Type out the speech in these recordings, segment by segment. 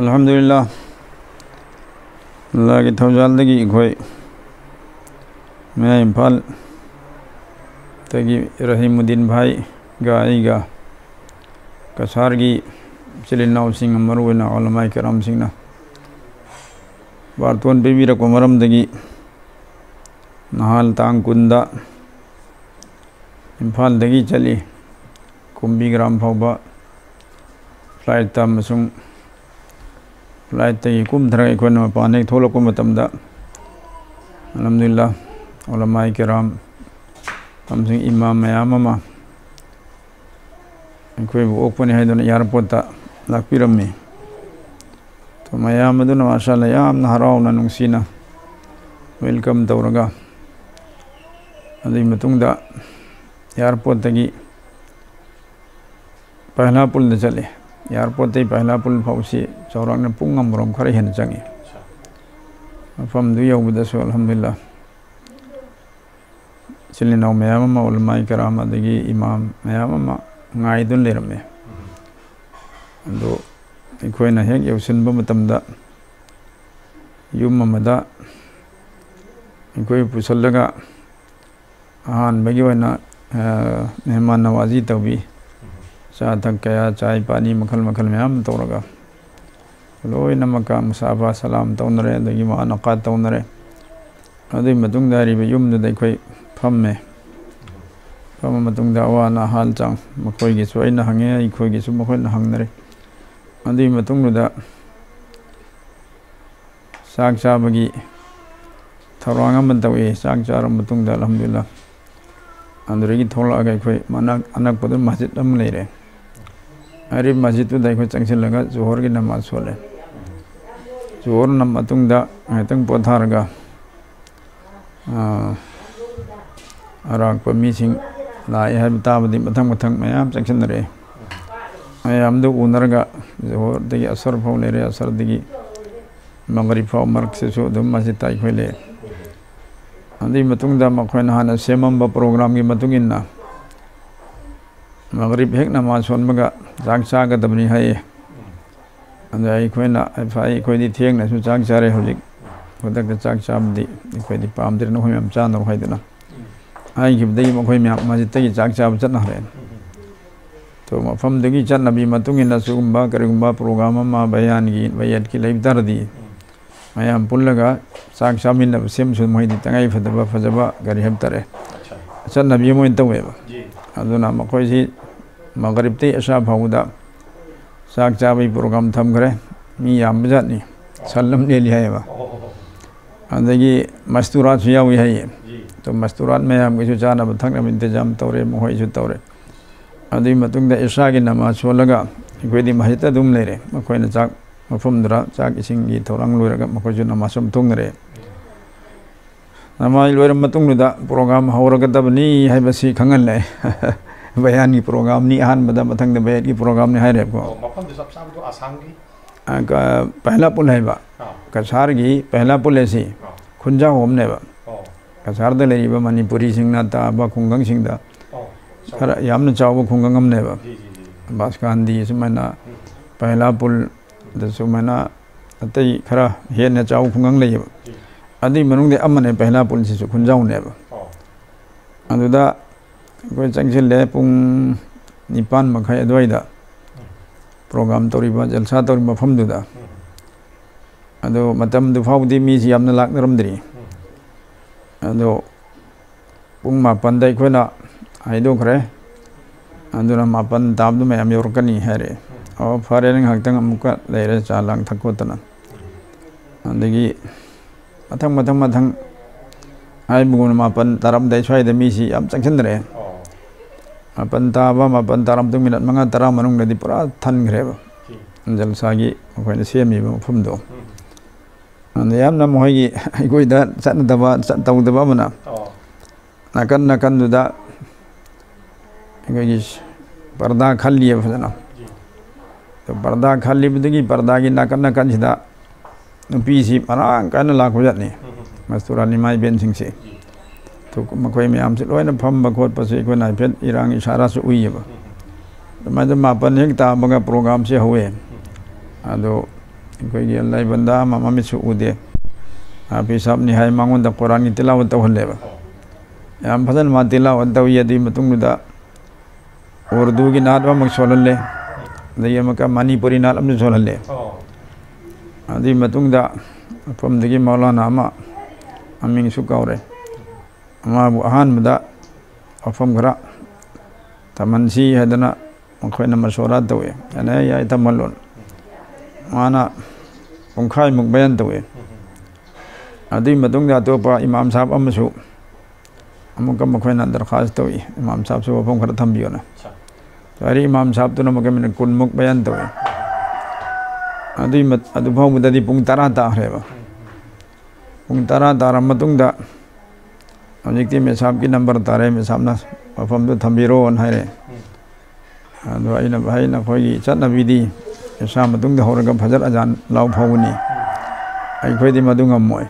अल्हम्दुलिल्लाह अल्लाह की थौजालदगी अखोई मैं इम्फाल तगी रहीमुद्दीन भाई गा आईगा कसार की चिलिनावसिंग मरुना उलमा किराम सिंगना बारतोन पिबीरको मरमदगी नहाल तांग कुंदा इम्फालदगी चली कुंभीग्राम फाउबा फ्लाइट तमसुंग फ्लाइट तगी कुमधरा अखोन मपाने थोलको मतमदा अल्हम्दुलिल्लाह उलमा किराम तमसिंग इमाम मयाम अमा अखोई ओकपने हाइदुना एयरपोर्ट लाक्पिरम्मी तो मयाम अदुना माशाअल्लाह यामना हराउना नुंगसिना वेलकम तौरगा अदुई मतुंगदा एयरपोर्ट तगी पहला पुल द चले एयरपोर्ट तगी पहला पुल फाउसी चौरांगना पुंग अमरोम खरे हेन चंगी मफम दु यौबदसु अल्हम्दुलिल्लाह चिलिनाव मयाम अमा उलमा किराम अदगी इमाम मयाम अमा ngaidun lerame ando अखोइना हेक यौसिनबा मतमदा युम अमदा अखोइ पुसलगा अहानबगी वना मेहमान नवाजी तौबी चा थक कया चाय पानी मखल मखल मयाम तौरगा लोइना मका मुसाफा सलाम तौनरे दगी मानका तौनरे अदुई मतुंगदा रिबे युमदुदा अखोइ फम्मे फम मतुंगदा अवाना हाल चांग मखोइगिसु अइना हंगे अखोइगिसु मखोइना हंगनरे अदुई मतुंगदुदा चाक चाबगी थौरांग अमा तौए चाक चार मतुंगदा अल्हम्दुलिल्लाह अंदरगी थोलागा अखोइ मनाक अनकपद मस्जिद अम लेरे अरे मस्जिदुदा अखोइ चंगसिलगा जोहरगी नमाज सोले जोहर नम मतुंगदा ngaitung पोथारगा अराकपा मीसिंग लाए है ताबदी मथंग मथंग मयाम चंगसिनरे मयामदु उनरगा जोहरदगी असर फाउ लेरे असरदगी मगरिब फाउ मरकसेसु अदुम मस्जिद ताई खोले अंदी मतुंगदा मखोइना हाना सेमंबा प्रोग्राम की मतुंगिन्ना मगरिब हेक नमाज सोनबगा चाक चागदबनी हाये अंदा अखोइना फाई अखोइदि थेंगनासु चाक चारे हौजिक खुदकदा चाक चाबदी अखोइदि पामदिरना होय मैम चानरो हाइदना आइगिबदगी मखोइ म्याम मस्जिदतगी चाक चाब चतनारे तो मफमदगी चतनबी मतुंगिन्ना सुगुम्बा करिगुम्बा प्रोग्राम अमा बयानगी बयातकी लैबदारदी मयाम पुल्लगा चाक चामिन्नब सेमसु मोइदि तंगाई फदबा फजबा गरि हेबतरे चतनबी मोइन तौवेबा अदुना मखोइसि मगरिबतै अशा फाउदा चाक चाबई प्रोग्राम थमखरे मी यामबजातनी सल्लम लेलि हायबा अदगी मस्तूरात यावी हाये तो मस्तूरात मयाम गसु चानब थकनब इंतजाम तौरे मोहइसु तौरे अदुई मतुंगदा इशागी नमाज सोलगा अखोइदि मस्जिद अदुम लेरे मखोइना चाक मफमदरा चाक इसिंगी थौरांग लोइरगा मखोइसु नमाज सम थोंगरे नमाज लोइरम मतुंगदा प्रोग्राम हौरगदबनी हाइबसि खंगनले बयान की प्रोग्राम नि अहानबदा मथंगदा बयान की प्रोग्राम नि हाइरेबको मफमदु सब सामदु आसामगी पहला पुल हाइबा कसारगी पहला पुल एसि खुंजा होमनेबा कसारदा लेरिबा मणिपुरी सिंगना ताबा खुंगंग सिंगदा खरा यामना चावबा खुंगंग अमनेबा बासकांदी सुमना पहला पुल दसुमना अतई खरा हेन चाव खुंगंग लेयबा अदि मनुंगदे अमने पहला पुल सिसु खुंजाउनेबा अदुदा कोई चंगसिले पुंग निपान मखाय अदवाइदा प्रोग्राम तौरिबा जलसा तौरि मफमदुदा अदो मतम दुफाउदी मीसि यामना लाकनरमद्री अदो पुंग मापनदा अखोइना हाइदोखरे अदुना मापन ताबदु मयाम योरकनी हारे औ फारे नंग हक्तंग अमुका लेरे चालांग थकोतना अदगी मथंग मथंग मथंग हाइ बुगुन मापन तारमदै स्वाइदा मीसि याम चंगसिनरे मापन ताबा मापन तारम तुंग मिनट मंगा तारा मनुंगदि पुरा थनग्रेबा जलसागी अखोइना सेमिबा मफमदो अंदे यामना मोहइगी अखोइदा चतनदबा तौदबा मना नाकन नाकनदुदा अखोइगी पर्दा खल्लिए फजना तो पर्दा खल्लिबदगी पर्दागी नाकन नाकनसिदा नुपीसि मरांग काना लाखोजातनी मस्तूरा निमाई बेनसिंगसे तो मखोइ म्याम से लोइना फम्बा खोटपसे अखोइना हाइफेट इरांग इशारासु उइयेबा मापन हेक ताबगा प्रोग्राम से हवे अदो कोई अल्लाह बंदा मम्मी से उदे हाफिज साहब ने हाय मांगों दा कुरान की तिलावत तौहले बा याम फजन मा तिलावत तौये दी मतुंग दा उर्दू की नात वा मक्सोलले दई मका मणिपुरी नात अमने सोलले आदि मतुंग दा फम दगी मौलाना अमा अमिंग सुकावरे अमा बु अहान मदा अफम खरा तमनसी हैदना मखोयना मशवरा तौये याने या तमलोन माना पुंखाय मुक बयान तौये आदि मतुंग दा तोपा इमाम साहब अमसु अमुक मखोयना दरखास्त तौये इमाम साहब से अफम खरा थंबियोना तारी इमाम साहब तो नमक में कुन मुक बयान तौये आदि मत अदुभाव मुददी पुंग तरा ताहरेबा पुंग तरा तारा मतुंग दा हजिकती में साहब की नंबर तारे में साहब ना अफम तो थंबिरो अन हायरे अदो आइना भाई ना खोई चटनबीदी ऐसा मतुंग दा होरगा फजर अजान लाउ फावनी आई खोई दी मदुंग अमोय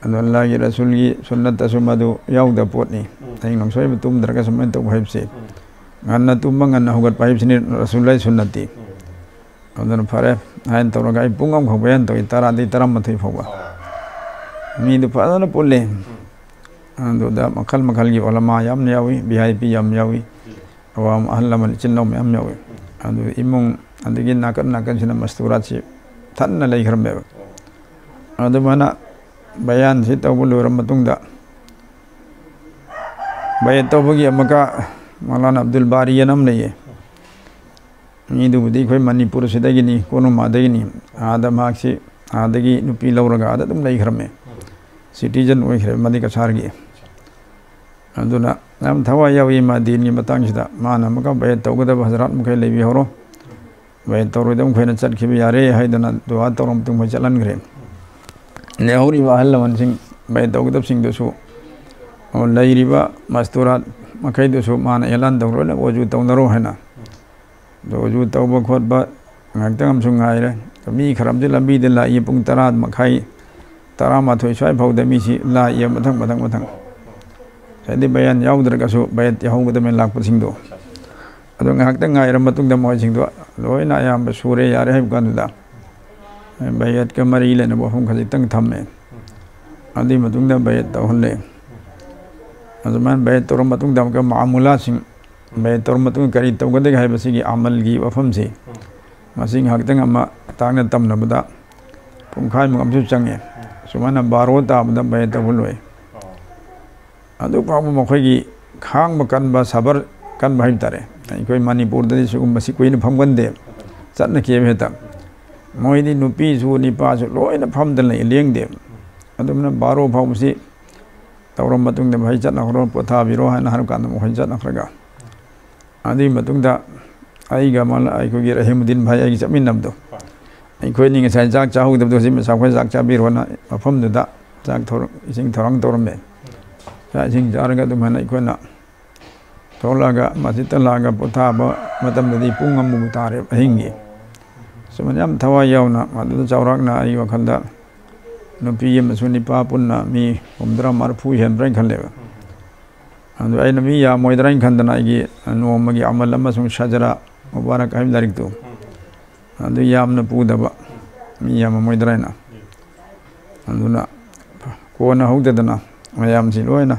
अदो अल्लाह की रसूल की सुन्नत तसु मदु याउदा पोतनी आई नंगसोय तुम दरगा समय तो भाइबसे गन्ना तुम गन्ना होगत पाइबसिनी रसूलुल्लाह सुन्नती अदन फरे हाइन तौरगा आई पुंगम खबयान तो तरा दी तरम मथै फौबा मी दु फदन पुल्ले अदो दा मखल मखल की उलमा याम यावी वीआईपी याम यावी अवाम अहलमन चिन्नो में याम यावी अदो इमुंग अदगी नाकन नाकन सिना मस्तूरात से थन्न लेखरमे अदो मना बयान से तौबु लोरम मतुंग दा बय तौबगी अमका मौलाना अब्दुल बारी नम नहीं है मीदुबदी कोई मणिपुर सिदगिनी कोनो मादगिनी आदा माक्सी आदगी नुपी लौरगा आदा तुम लेखरमे सिटीजन ओइखरे मदि कसारगी अदुना नाम थवा यावी मा दीन की मतंग सिदा माना मका बय तौगदब हजरत मुखे लेबी होरो बय तौरदम खोइना चटखिबि यारे हाइदना दुआ तौरम तुम चलन ग्रे लेहौरी वाहल वन सिंह बय तौगदब सिंह दसु और लैरिबा मस्तूरात मखै दसु मान एलान तौरोले वजू तौनरो हैना वजू तौब खोटबा ngaktam sungai mi kharam je lambi de la ye pung tara makhai tara ma thoi swai phau de mi si la ye mathang sai de bayan yaw dra ka su bayat yaw de men lak pusing do ado ngak ta ngai ram matung da moi sing do loi na yam ba sure yare hai kan da bayat ka mari le na bo hom khali tang tham me adi matung da bayat ta hon le ado man bayat toram matung da ka maamula sing bayat toram matung kari taw ga de hai basi gi amal gi wafam se masing hakdang ama tangna tamna bada pungkhai mu amsu change sumana baro ta bada bay ta buloi adu pa mu khoi gi khang ma kan ba sabar kan bhai tare koi manipur da sugum basi koi na phamgan de chatna ke be ta moi di nupi su ni pa su loi na pham dan lai leng de adu na baro phau si tawram matung de bhai chatna horo potha biro ha na har kan mu khoi chatna khraga adi matung da I Gamal आई को गिर रहमुद्दीन भाई आई जमीन नम दो आई कोई नहीं साइ जाक चाहू दब दो सिम साख जाक चा बिर होना मफम दुदा जाक थोर इसिंग थोरंग तोरमे चा इसिंग जारगा दुम हना इकोना तोलागा मसितलागा पोथाब मतम ददी पुंग अमु तारे अहिंगी सुमन याम थवा यावना मदु चावराकना आई वखंदा नुपी यम सुनि पा पुन्ना मी हमद्रा मारफु हेन ब्रेन खलेबा अदु आई नमी या मोइदराइन खंदना आई नोमगी अमल अमा सुं शजरा मुबारक हाइम दारिक तो अदु यामना पुदबा मी याम मोइदराइना अदुना कोना होददना मयाम सि लोइना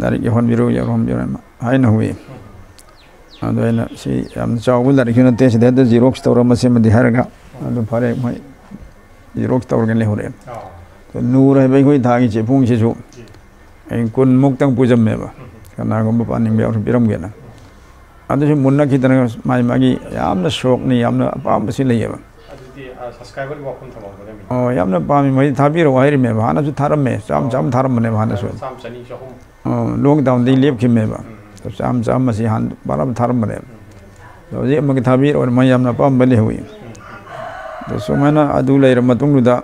दारिक होन बिरो या होम बिरो हाइना हुई अदु आइना सि याम चावबु दारिक न तेस दे जेरोक्स तौर मसे मदि हरगा अदु फरे मै जेरोक्स तौर गन ले होरे तो नूर है भाई कोई थागी चेपुंग सिसु आई कुन मुक्तंग पुजम मेबा kana gomba paning be or biram gena adu se munna ki tana mai magi yamna shok ni yamna apam si leyeba adu subscriber ko apun thamam bole mi oh yamna pami mai thabiro hairi me bhana su tharam me sam tharam ne bhana su sam chani chahum oh lockdown di lep khim me ba sam ma si han baram tharam ne do je magi thabir or mai yamna pam bale hui do so mana adu leira matung lu da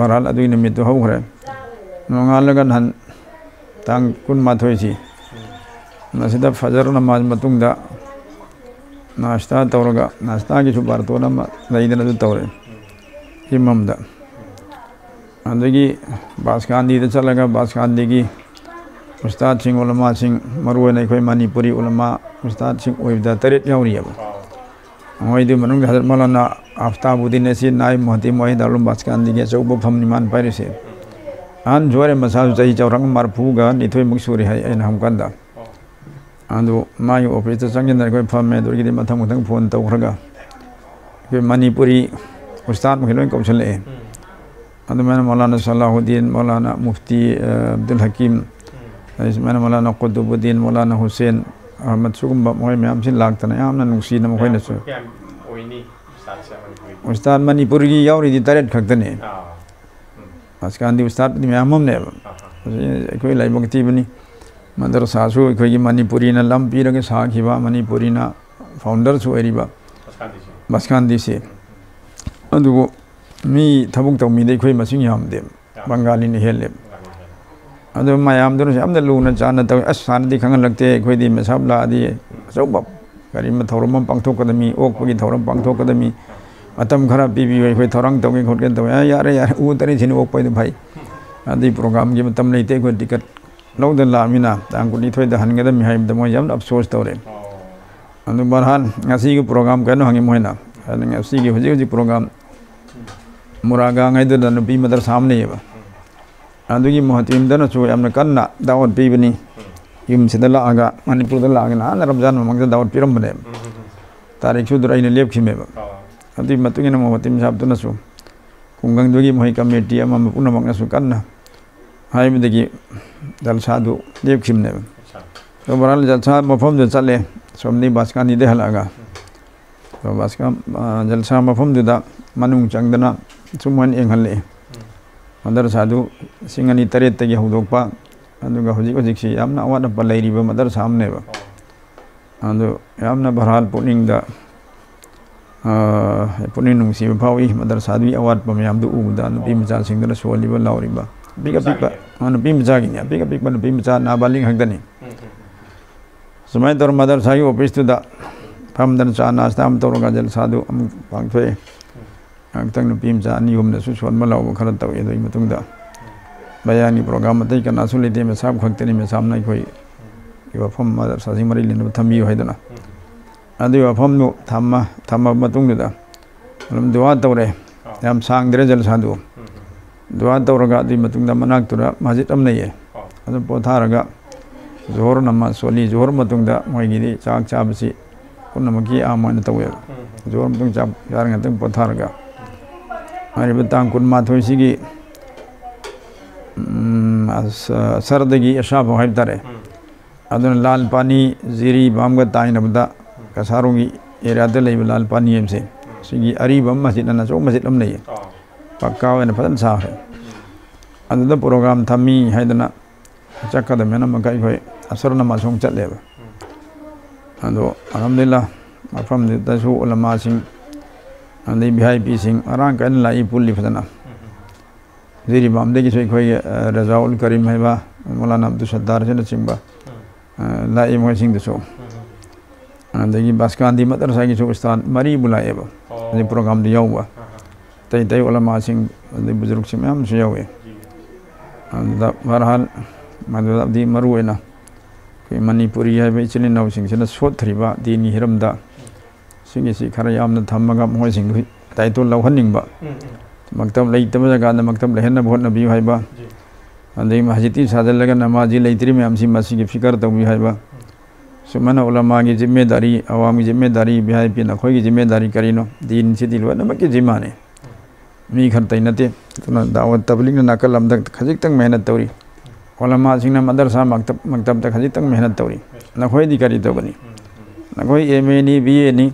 baral adu ni mit ho khre no ngal gan han tang kun ma thoi si नसीदा फजर नमाज मतुंग दा नाश्ता तौरगा नाश्ता की सुपार तो नम नईदन दु तौरे इमम दा अंदगी बासखांदी दा चलगा बासखांदी की उस्ताद सिंह उलमा सिंह मरुवे नै खोय मणिपुरी उलमा उस्ताद सिंह ओइबदा तरेत यावरी अब मोइदे मनुंग हजरत मौलाना आफ्ताबुद्दीन नसीर नाइब मोहती मोहिद आलम बास्कांदी के चौब फम निमान पाइरिसे आन जोरे मसाज चाही चौरंग मारफूगा निथोय मुक्सुरी है एन हमकंदा आंदो माय ऑफिस चंगिन कोई फम दुर्गी मथंग मथंग फोन तौखरगा के मणिपुरी उस्ताद मखिलों कौशले अंदो मैंने मौलाना सलाहुद्दीन मौलाना मुफ्ती अब्दुल हकीम मैंने मौलाना कुतुबुद्दीन मौलाना हुसैन अहमद सुगुम्बा मोय मैम सिन लागतना यामना नुंसी न मखोय नसु उस्ताद मणिपुरी की यावरी दी तरेट खक्तने आजकांदी उस्ताद दी मैम हमने कोई लाइबगती बनी मदरसासु कोई मणिपुरी न लम पीरगे साखिबा मणिपुरी न फाउंडर सु एरिबा बसकांदी से अदुगो मी थबुक तौमीदे कोई मसिंग यामदे बंगाली ने हेले अदो मायाम दोनो यामना लुना जाना तौ असानदी खंगन लगते कोई मसाब लादी सौब करी म थौरम पांगथोकदमी ओकपगी थौरम पांगथोकदमी मतम खरा पीबी कोई थौरंग तौगे खोटके तौ यारे यार उ तरी छिन ओकपैद भाई अदी प्रोग्राम की मतम लेते कोई टिकट लौदन लामिना तांगकुनी थोय द हनगदमी हाइब द मोय याम अफसोस तौरे अदो बरहान ngasi की प्रोग्राम कनो हंगे मोयना ngasi की हुजी हुजी programme मुरागा ngaidu da nupi madar samne ba adugi mohatim da na chu yamna kanna dawat pibani yum sidala aga manipur da laga na ramzan mamang da dawat piram bane tarik chu durai ne lep khime ba adi matungi na mohatim sab tu na chu kungang dugi mohi committee ama puna mang na su kanna hai mi degi dal sadu lep khimne ba to baral jalsa mafam de chale somni baskani de halaga to baska jalsa mafam de da manung changdana Suman एंगले mother Sadhu सिंगनी Taret तगी हुदोकपा अदुगा हुजिक हुजिक यामना अवाद पलैरिबा mother सामने बा अदु यामना बहराल पुनिंग दा पुनिंग नुंसी फावी mother साधु अवाद पम यामदु उदा नुपी मचा सिंगना सोलिबा लावरिबा बिगा बिगा नुपी मचा गिनी बिगा बिगा नुपी मचा नाबालिंग हगदनी समय तोर मदर साई ऑफिस तुदा फमदन चा नास्ता हम तोरगा जल साधु हम पांगथोय तंग नुपी मचा अनि हुमना सु सोन मलाव खरा तवे दोइ मतुंगदा बयानी प्रोग्राम तै कना सु लेते मे साब खक्तनी मे सामना कोई वफम मदर सासी मरि लिन थमी हैदना अदि वफम नु थम्मा मतुंगदा लम दुआ तौरे याम सांगद्रे जल साधु दुआ तौरगा दि मतुंगदा मनाक तुरा मस्जिद अम नये अदु पोथारगा जोहर नमा सोली जोहर मतुंगदा मोयगिदि चाक चाबसी पुनमकी आमन तवे जोहर मतुंग चाब यारंग तंग पोथारगा हमारे तांग कुन माथोई सिगी सरदगी अशाब हाइब तारे अदुन लाल पानी जीरी बामगा ताइनबदा कसारोंगी एरियादे लेब लाल पानी एमसे सिगी अरीबम मस्जिद ना चो मस्जिद अम नहीं पक्का वेन फदन साहे अदुदा प्रोग्राम थमी हाइदना चक्कद मेना मकाई खोय असर नमा सोंग चलेबा अदो अल्हम्दुलिल्लाह मफम दसु उलमा सिंह अंदे वीआईपी सिंह अरांग कन लाई पुल्ली फदना जीरी बामदे की सोई खोय रजाउल करीम हैबा मौलाना अब्दुल सत्तार से नचिंबा लाई मोय सिंह दसो अंदे की बास्कांदी मदर सागी सो उस्ताद मरी बुलाएबा ये प्रोग्राम दि यावबा तै तै उलमा सिंह अंदे बुजुर्ग से मैम से यावे अंदा बहरहाल मदद दी मरुएना कोई मणिपुरी है इचने नौ सिंह से सोथरिबा दीनी हिरमदा सिंगिसी खरा यामना थम्मगा मोय सिंह ताइतो लौहनिंगबा मक्तब लेतब जगह मक्तब लेहन भोटना बियु हाइबा अंदे मस्जिद साजलगा नमाजी लेतरी मैमसी मसी की फिकर तबि हाइबा सुमन उलमा की जिम्मेदारी अवाम की जिम्मेदारी वीआईपी नखोय की जिम्मेदारी करिनो दीन से दिलवा नमक की जिम्माने मी खर तैनते तुना दावत तबलीग नकल अमदक खजिक तक मेहनत तौरी उलमा सिंह मदरसा मक्तब तक खजिक तक मेहनत तौरी नखोय दी करी तबनी नखोय एमए नी बीए नी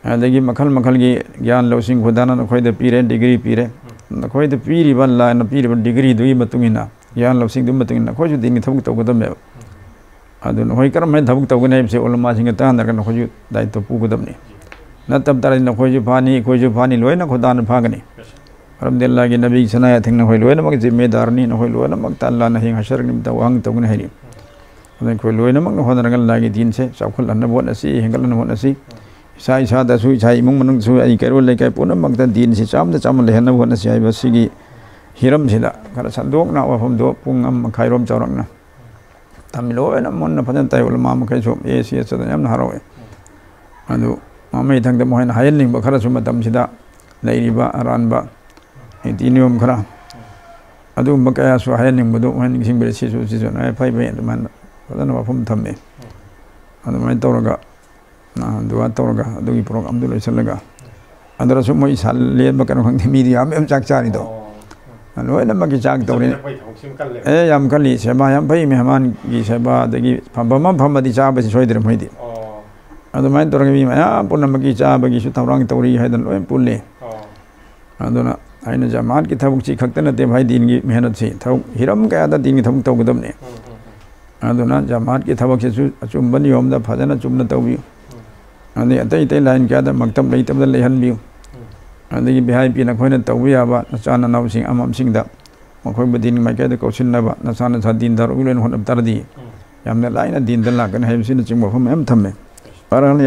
अदगी मखल मखल की ज्ञान लौसिंग खुदाना नखोयद पीरे डिग्री पीरे नखोयद पीरिबा लाइन पीरिबा डिग्री दुई मतुंगिना ज्ञान लौसिंग दुम मतुंगिना नखोयजु दिनि थबुक तौगदमे अदु नखोय करम मे थबुक तौगने से उलमा सिंग तानर कन नखोयजु दायित्व पुगदमने नतब तार नखोयजु फानी खोयजु फानी लोयना खुदान फागने अल्हम्दुलिल्लाह की नबी सनाया थिंग नखोय लोयना मक जिम्मेदार नि नखोय लोयना मक ताल्ला न हिंग हशर निम तवंग तौगने हरि अदन खोय लोयना मक नखोदन लागी दिन से सखल अन्न बोन असि हेंगल न बोन असि इसा इसा दसु इसा इमुंग मनुंग सु आई केरो लेकै पुनम मक्ता दिन से चाम लेहन होना से आइबा सिगी हिरम सिदा खरा संदोकना वफम दो पुंग अम खाइरोम चौरंगना तमिलो न मन फजन ताय उलमा मखै सो ए सी एस द याम हरोए अदु ꯃꯃꯩ ꯊꯪꯗ ꯃꯣꯏꯅ ꯍꯥꯏꯍꯟꯅꯤꯡꯕ ꯈꯔꯁꯨ ꯃꯇꯝꯁꯤꯗ ꯂꯩꯔꯤꯕ ꯑꯔꯥꯟꯕ ꯅꯤꯇꯤ ꯅꯤꯌꯣꯝ ꯈꯔ ꯑꯗꯨꯒꯨꯝꯕ ꯀꯌꯥꯁꯨ ꯍꯥꯏꯍꯟꯅꯤꯡꯕꯗꯨ ꯃꯣꯏꯅ ꯅꯤꯡꯁꯤꯡꯕꯤꯔꯦ ꯁꯤꯁꯨ ꯐꯩ ꯑꯗꯨꯃꯥꯏꯅ ꯐꯖꯅ ꯋꯥꯐꯝ ꯊꯝꯃꯦ ꯑꯗꯨꯃꯥꯏꯅ ꯇꯧꯔꯒ ꯗꯨꯋꯥ ꯇꯧꯔꯒ ꯑꯗꯨꯒꯤ ꯄ꯭ꯔꯣꯒ꯭ꯔꯥꯝꯗꯨ ꯂꯣꯏꯁꯤꯜꯂꯒ ꯑꯗꯨꯗꯁꯨ ꯃꯣꯏ ꯏꯁꯥ ꯂꯦꯟꯕ ꯀꯩꯅꯣ ꯈꯪꯗꯦ ꯃꯤꯗꯤ ꯌꯥꯝ ꯆꯥꯛ ꯆꯥꯔꯤꯗꯣ ꯂꯣꯏꯅꯃꯛꯀꯤ ꯆꯥꯛ ꯇꯧꯔꯤ ꯌꯥꯝ ꯀꯜꯂꯤ ꯁꯦꯕꯥ ꯌꯥꯝ ꯐꯩ ꯃꯦꯍꯃꯥꯟꯒꯤ ꯁꯦꯕꯥ ꯑꯗꯒꯤ ꯐꯝꯕ ꯑꯃ ꯐꯝꯃꯗꯤ ꯆꯥꯕꯁꯤ ꯁꯣꯏꯗ꯭ꯔꯦ ꯃꯣꯏꯗꯤ ꯑꯗꯨꯃꯥꯏꯅ ꯇꯧꯔꯒ ꯃꯤ ꯃꯌꯥꯝ ꯄꯨꯝꯅꯃꯛꯀꯤ ꯆꯥꯕꯒꯤꯁꯨ ꯊꯧꯔꯥꯡ ꯇꯧꯔꯤ ꯍꯥꯏꯗꯅ ꯂꯣꯏ ꯄꯨꯜꯂꯤ ꯑꯗꯨꯅ ꯑꯩꯅ ꯖꯃꯥꯠꯀꯤ ꯊꯕꯛꯁꯤ ꯈꯛꯇ ꯅꯠꯇꯦ ꯚꯥꯏ ꯗꯤꯟꯒꯤ ꯃꯦꯍꯅꯠꯁꯤ ꯊꯕꯛ ꯍꯤꯔꯝ ꯀꯌꯥꯗ ꯗꯤꯟꯒꯤ ꯊꯕꯛ ꯇꯧꯒꯗꯕꯅꯤ ꯑꯗꯨꯅ ꯖꯃꯥꯠꯀꯤ ꯊꯕꯛꯁꯤꯁꯨ ꯑꯆꯨꯝꯕ ꯅꯤꯌꯣꯝꯗ ꯐꯖꯅ ꯆꯨꯝꯅ ꯇꯧꯕꯤꯌꯨ ꯑꯗꯩ ꯑꯇꯩ ꯂꯥꯏꯟ ꯀꯌꯥꯗ ꯃꯛꯇꯕ ꯂꯩꯇꯕꯗ ꯂꯩꯍꯟꯕꯤꯌꯨ ꯑꯗꯒꯤ ꯚꯤ ꯅꯈꯣꯏꯅ ꯇꯧꯕ ꯌꯥꯕ ꯅꯆꯥ ꯅꯅꯥꯎꯁꯤꯡ ꯑꯃꯝꯁꯤꯡꯗ ꯃꯈꯣꯏꯕꯨ ꯗꯤꯟ ꯃꯥꯏꯀꯩꯗ ꯀꯧꯁꯤꯟꯅꯕ ꯅꯆꯥ ꯗꯤꯟ ꯇꯧꯔꯒ ꯂꯣꯏꯅ ꯍꯣꯠꯅꯕ ꯇꯥꯔꯗꯤ ꯌꯥꯝꯅ ꯂꯥꯏꯅ ꯗꯤꯟꯗ ꯂꯥꯛꯀꯅꯤ ꯍꯥꯏꯕꯁꯤꯅꯆꯤꯡꯕ ꯋꯥꯐꯝ ꯃꯌꯥꯝ ꯊꯝꯃꯦ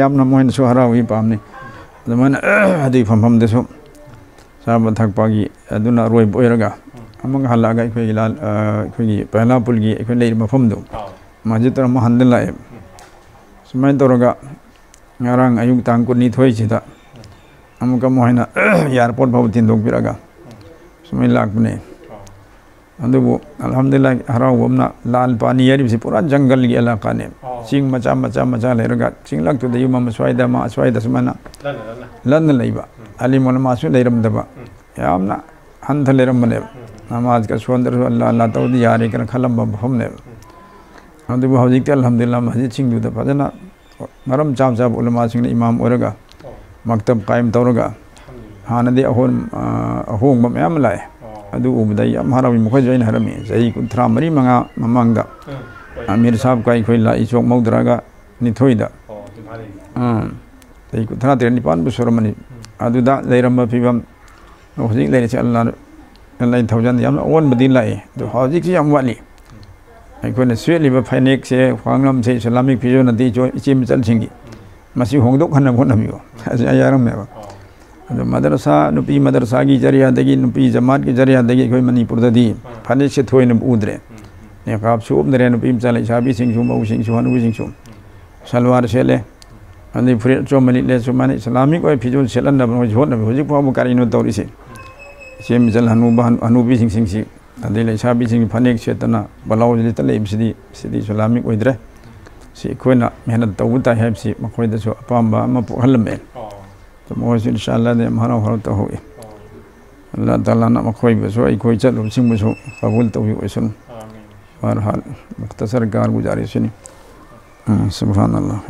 ꯌꯥꯝꯅ ꯃꯣꯏꯅꯁꯨ ꯍꯔꯥꯎꯏ ꯄꯥꯝꯅꯤ ꯑꯗꯨꯃꯥꯏꯅ ꯑꯗꯨꯒꯤ ꯐꯝꯐꯝꯗꯁꯨ ꯆꯥꯕ ꯊꯛꯄꯒꯤ ꯑꯗꯨꯅ ꯑꯔꯣꯏꯕ ꯑꯣꯏꯔꯒ ꯑꯃꯨꯛ ꯍꯜꯂꯛꯑꯒ ꯑꯩꯈꯣꯏꯒꯤ ꯄꯍꯂꯥꯄꯨꯜꯒꯤ ꯑꯩꯈꯣꯏ ꯂꯩꯔꯤꯕ ꯃꯐꯝꯗꯣ ꯃꯁꯖꯤꯗ ꯑꯃ ꯍꯟꯗ ꯂꯥꯛꯑꯦ ꯁꯨꯃꯥꯏꯅ ꯇꯧꯔꯒ ꯉꯔꯥꯡ ꯑꯌꯨꯛ ꯇꯥꯡ 22ꯁꯤꯗ ꯑꯃꯨꯛꯀ ꯃꯣꯏꯅ ꯏꯌꯥꯔꯄꯣꯔꯠ ꯐꯥꯎꯕ ꯊꯤꯟꯗꯣꯛꯄꯤꯔꯒ ꯁꯨꯃꯥꯏꯅ ꯂꯥꯛꯄꯅꯦ ꯑꯗꯨꯕꯨ ꯑꯜꯍꯝꯗꯨꯂꯤꯜꯂꯥ ꯍꯔꯥꯎꯕ ꯑꯃꯅ ꯂꯥꯜ ꯄꯥꯅꯤ ꯍꯥꯏꯔꯤꯕꯁꯤ ꯄꯨꯔꯥ ꯖꯪꯒꯜꯒꯤ ꯑꯦꯂꯥꯀꯥꯅꯦ ꯆꯤꯡ ꯃꯆꯥ ꯂꯩꯔꯒ ꯆꯤꯡꯂꯛꯇꯨꯗ ꯌꯨꯝ ꯑꯃ ꯑꯁ꯭ꯋꯥꯏꯗ ꯁꯨꯃꯥꯏꯅ ꯂꯟꯅ ꯂꯩꯕ ꯑꯂꯤꯝ ꯎꯂꯃꯥꯁꯨ ꯂꯩꯔꯝꯗꯕ ꯌꯥꯝꯅ ꯍꯟꯊ ꯂꯩꯔꯝꯕꯅꯦꯕ ꯅꯃꯥꯖꯀ ꯁꯣꯟꯗꯔꯁꯨ ꯑꯜꯂꯥ ꯇꯧꯗꯤ ꯌꯥꯔꯦ ꯀꯅ ꯈꯜꯂꯝꯕ ꯃꯐꯝꯅꯦꯕ ꯑꯗꯨꯕꯨ ꯍꯧꯖꯤꯛꯇꯤ ꯑꯜꯍꯝꯗꯨꯂꯤꯜꯂꯥ ꯃꯁꯖꯤꯗꯁꯤꯡꯗꯨꯗ ꯐꯖꯅ ꯃꯔꯝ ꯆꯥꯕ ꯎꯂꯃꯥꯁꯤꯡꯅ ꯏꯃꯥꯝ ꯑꯣꯏꯔꯒ ꯃꯛꯇꯕ ꯀꯥꯏꯝ ꯇꯧꯔꯒ ꯍꯥꯟꯅꯗꯤ ꯑꯍꯣꯡꯕ ꯃꯌꯥꯝ ꯑꯃ ꯂꯥꯛꯑꯦ ꯑꯗꯨ ꯎꯕꯗ ꯌꯥꯝ ꯍꯔꯥꯎꯏ ꯃꯈꯣꯏꯁꯨ ꯑꯩꯅ ꯍꯥꯏꯔꯝꯃꯤ ꯆꯍꯤ 34-35 ꯃꯃꯥꯡꯗ ꯑꯃꯤꯔ ꯁꯥꯍꯕꯀ ꯑꯩꯈꯣꯏ ꯂꯥꯛꯏ ꯆꯣꯛ ꯃꯧꯗ꯭ꯔꯥꯒ ꯅꯤꯊꯣꯏꯗ ꯆꯍꯤ 38-39ꯕꯨ ꯁꯨꯔꯝꯃꯅꯤ ꯑꯗꯨꯗ ꯂꯩꯔꯝꯕ ꯐꯤꯕꯝ ꯍꯧꯖꯤꯛ ꯂꯩꯔꯤꯁꯦ ꯑꯜꯂꯥꯍ ꯊꯧꯖꯥꯟ ꯌꯥꯝꯅ ꯑꯑꯣꯟꯕꯗꯤ ꯂꯥꯛꯏ ꯑꯗꯨ ꯍꯧꯖꯤꯛꯁꯤ ꯌꯥꯝ ꯋꯥꯠꯂꯤ ꯑꯩꯈꯣꯏꯅ ꯁꯦꯠꯂꯤꯕ ꯐꯅꯦꯛꯁꯦ ꯈ꯭ꯋꯥꯡꯂꯝꯁꯦ ꯏꯁꯂꯥꯃꯤꯛ ꯐꯤꯖꯣꯜꯅꯗꯤ ꯏꯆꯦ ꯃꯆꯜꯁꯤꯡꯒꯤ ꯃꯁꯤ ꯍꯣꯡꯗꯣꯛꯍꯟꯅꯕ ꯍꯣꯠꯅꯕꯤꯌꯨ ꯑꯁꯤ ꯑꯩ ꯍꯥꯏꯔꯝꯃꯦꯕ ꯑꯗꯣ ꯃꯗꯔꯁꯥ ꯅꯨꯄꯤ ꯃꯗꯔꯁꯥꯒꯤ ꯖꯔꯤꯌꯥꯗꯒꯤ ꯅꯨꯄꯤ ꯖꯃꯥꯠꯀꯤ ꯖꯔꯤꯌꯥꯗꯒꯤ ꯑꯩꯈꯣꯏ ꯃꯅꯤꯄꯨꯔꯗꯗꯤ ꯐꯅꯦꯛꯁꯦ ꯊꯣꯏꯅ ꯎꯗ꯭ꯔꯦ ꯅꯤqab ꯎꯞꯅꯔꯦ ꯅꯨꯄꯤ ꯃꯆꯥ ꯂꯩꯁꯥꯕꯤꯁꯤꯡꯁꯨ ꯃꯧꯁꯤꯡꯁꯨ ꯍꯅꯨꯕꯤꯁꯤꯡꯁꯨ ꯁꯜꯋꯥꯔ ꯁꯦꯠꯂꯦ ꯑꯗꯩ ꯐꯨꯔꯤꯠ ꯑꯆꯣꯝꯕ ꯂꯤꯠꯂꯦ ꯁꯨꯃꯥꯏꯅ ꯏꯁꯂꯥꯃꯤꯛ ꯑꯣꯏꯕ ꯐꯤꯖꯣꯜ ꯁꯦꯠꯍꯟꯅꯕ ꯃꯣꯏꯁꯨ ꯍꯣꯠꯅꯕꯤ ꯍꯧꯖꯤꯛ ꯐꯥꯎꯕ ꯀꯔꯤꯅꯣ ꯇꯧꯔꯤꯁꯦ ꯏꯆꯦ ꯃꯆꯜ ꯍꯅꯨꯕꯤꯁꯤꯡꯁꯤ ꯑꯗꯩ ꯂꯩꯁꯥꯕꯤꯁꯤꯡꯒꯤ ꯐꯅꯦꯛ ꯁꯦꯠꯇꯅ ꯕꯂꯥꯎꯁ ꯂꯤꯠꯇ ꯂꯩꯕꯁꯤꯗꯤ ꯏꯁꯂꯥꯃꯤꯛ ꯑꯣꯏꯗ꯭ꯔꯦ ꯁꯤ ꯑꯩꯈꯣꯏꯅ ꯃꯦꯍꯅꯠ ꯇꯧꯕ ꯇꯥꯏ ꯍꯥꯏꯕꯁꯤ ꯃꯈꯣꯏꯗꯁꯨ ꯑꯄꯥꯝꯕ ꯑꯃ ꯄꯣꯛꯍꯜꯂꯝꯃꯦ ꯃꯈꯣꯏꯁꯨ ꯏꯟꯁꯥꯑꯜꯂꯥꯍ ꯌꯥꯝ ꯍꯔꯥꯎ ꯇꯧꯍꯧꯏ ꯑꯜꯂꯥꯍ ꯇꯥꯂꯥꯅ ꯃꯈꯣꯏꯕꯨꯁꯨ ꯑꯩꯈꯣꯏ ꯆꯠꯂꯨꯕꯁꯤꯡꯕꯨꯁꯨ ꯀꯕꯨꯜ ꯇꯧꯕꯤ ꯑꯣꯏꯁꯅꯨ बहरहाल मुख्तसर कार गुजारिश नहीं सुभान अल्लाह।